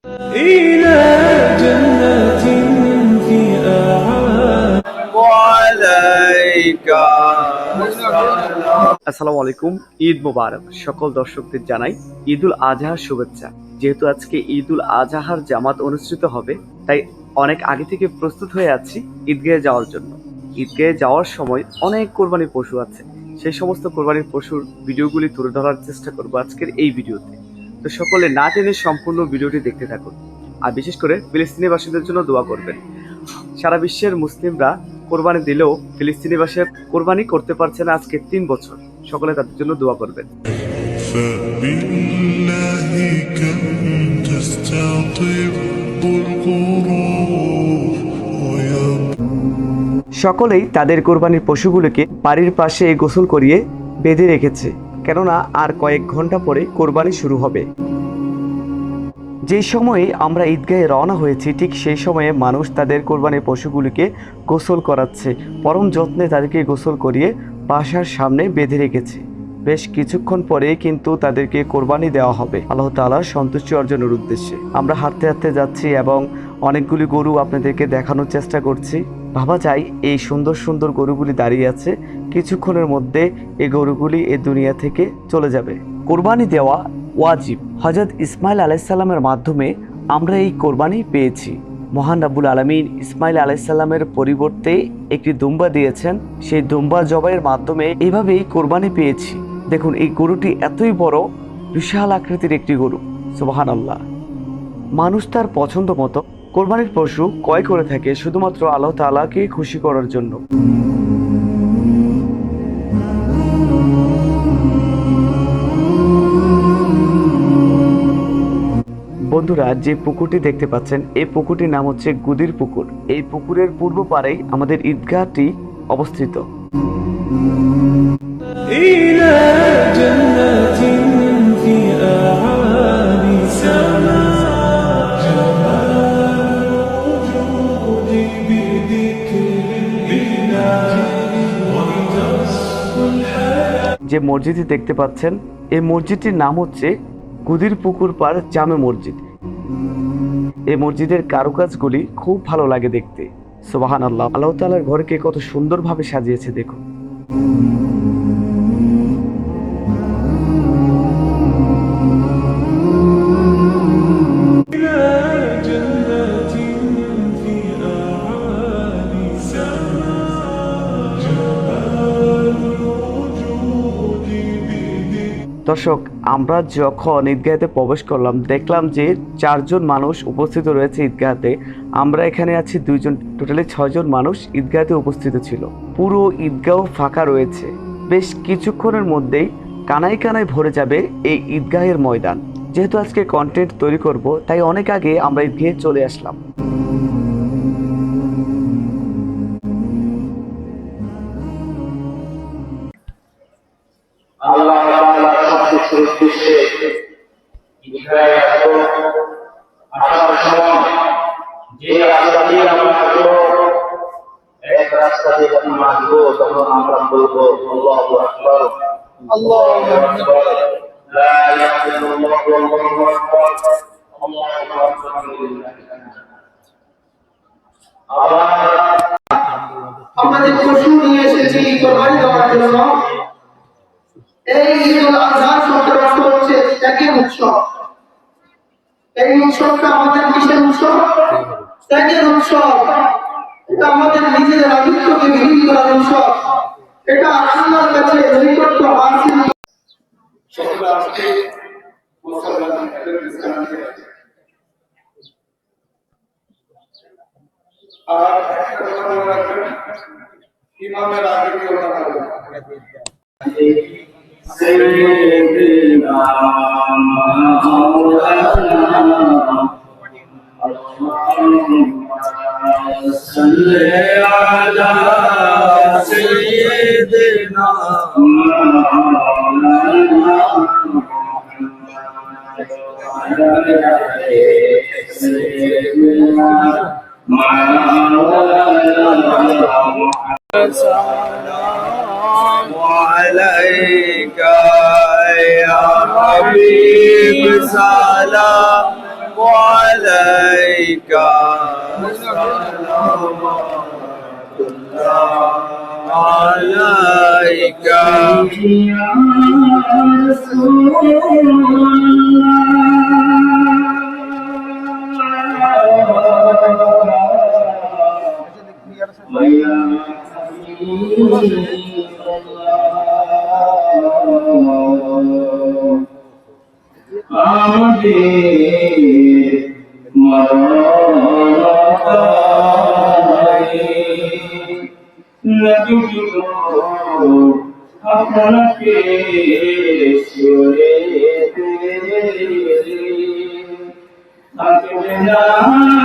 إلى جنة في أعالي وعليك আসসালামু আলাইকুম। ঈদ মোবারক। সকল দর্শকদের জানাই ঈদুল আজহার শুভেচ্ছা। যেহেতু আজকে ঈদুল আজহার জামাত অনুষ্ঠিত হবে, তাই অনেক আগে থেকে প্রস্তুত হয়ে আছি ঈদগাহে যাওয়ার জন্য। ঈদগাহে যাওয়ার সময় অনেক কোরবানির পশু আছে, সেই সমস্ত কোরবানির পশুর ভিডিওগুলি তুলে ধরার চেষ্টা করব আজকের এই ভিডিওতে। তো সকলে না টেনে সম্পূর্ণ ভিডিওটি দেখতে থাকুন, আর বিশেষ করে ফিলিস্তিনিবাসীদের জন্য দোয়া করবেন। সারা বিশ্বের মুসলিমরা কোরবানি দিলেও ফিলিস্তিনিবাসীরা কোরবানি করতে পারছে না আজকে 3 বছর। সকলে তাদের জন্য দোয়া করবেন। فبالله كم تستطيب القروح সকলেই তাদের কোরবানির পশুগুলোকে বাড়ির পাশে গোসল করিয়ে বেঁধে রেখেছে, কেননা আর কয়েক ঘন্টা পরে কোরবানি শুরু হবে। যে সময়ে আমরা ঈদগাহে রওনা হয়েছি, ঠিক সেই সময়ে মানুষ তাদের কোরবানির পশুগুলিকে গোসল করাচ্ছে। পরম যত্নে তাদেরকে গোসল করিয়ে বাসার সামনে বেঁধে রেখেছে। বেশ কিছুক্ষণ পরে কিন্তু তাদেরকে কোরবানি দেওয়া হবে আল্লাহ তাআলার সন্তুষ্টি অর্জনের উদ্দেশ্যে। আমরা হাঁটতে হাঁটতে যাচ্ছি এবং অনেকগুলি গরু আপনাদেরকে দেখানোর চেষ্টা করছি। ভাবা যায় এই সুন্দর সুন্দর গরুগুলি দাঁড়িয়ে আছে, কিছুক্ষণের মধ্যে এই গরুগুলি এই দুনিয়া থেকে চলে যাবে। কোরবানি দেওয়া ওয়াজিব। হযরত ইসমাইল আলাইহিস সালামের মাধ্যমে আমরা এই কোরবানি পেয়েছি। মহান রাব্বুল আলামিন ইসমাইল আলাইহিস সালামের পরিবর্তে একটি দুম্বা দিয়েছেন, সেই দুম্বা জবাইয়ের মাধ্যমে এইভাবেই কোরবানি পেয়েছি। দেখুন, এই গরুটি এতই বড়, বিশাল আকৃতির একটি গরু। সুবহানাল্লাহ। মানুষ তার পছন্দ মতো কোরবানির পশু ক্রয় করে থাকে শুধুমাত্র আল্লাহ তাআলাকে খুশি করার জন্য। বন্ধুরা, যে পুকুরটি দেখতে পাচ্ছেন, এই পুকুরটির নাম হচ্ছে গুদির পুকুর। এই পুকুরের পূর্ব পাড়েই আমাদের ঈদগাহটি অবস্থিত। إلى جنة في أعالي سماء جمال الوجود بذكر الإله وتصفو الحياة। যে মসজিদটি দেখতে পাচ্ছেন, এই মসজিদটির নাম হচ্ছে গুদির পুকুর পাড় জামে মসজিদ। এই মসজিদের কারুকাজগুলি খুব ভালো লাগে দেখতে। সুবহানাল্লাহ। আল্লাহ তাআলার ঘরকে কত সুন্দরভাবে সাজিয়েছে দেখুন। দর্শক, আমরা যখন ঈদগাহেতে প্রবেশ করলাম, দেখলাম যে 4 জন মানুষ উপস্থিত রয়েছে ঈদগাহতে। আমরা এখানে আছি 2 জন, টোটালি 6 জন মানুষ ঈদগাহতে উপস্থিত ছিল। পুরো ঈদগাহ ফাঁকা রয়েছে। বেশ কিছুক্ষণের মধ্যেই কানায় কানায় ভরে যাবে এই ঈদগাহের ময়দান। যেহেতু আজকে কন্টেন্ট তৈরি করব, তাই অনেক আগে আমরা ঈদগাহে চলে আসলাম। আল্লাহ তাআলা সবকিছুর উদ্দেশ্যে ঈদগাহে আসবো, আসার সময় যে রাস্তা দিয়ে আমরা আসবো, এক রাস্তা দিয়ে যখন আসবো, তখন আমরা বলবো আল্লাহু আকবার, আল্লাহু আকবার, লা ইলাহা ইল্লাল্লাহ, আল্লাহু আকবার, আল্লাহু আকবার। আবার আমাদের পশু নিয়ে এসেছি কোরবানি দেওয়ার জন্য। এই ঈদুল আজহা শব্দের অর্থ হচ্ছে ত্যাগের উৎসব। এই উৎসবটা আমাদের কিসের উৎসব? ত্যাগের উৎসব। এটা আমাদের নিজেদের আধিপত্যকে বিলীন করার উৎসব। এটা আল্লাহর কাছে নৈকট্য হাসিল। আর একটা কথা মনে রাখবেন, ইমামের আগে কি কথা বলবেন? سيدنا مولانا اللهم صل على سيدنا مولانا سيدنا وعليك يا حبيب سلام আলাইকা সালাওয়াতুল্লাহ আলাইকা ইয়া রাসূলুল্লাহ ইয়া আমাদের মরণকালে নবী গো আপনাকে সরে থাকবে না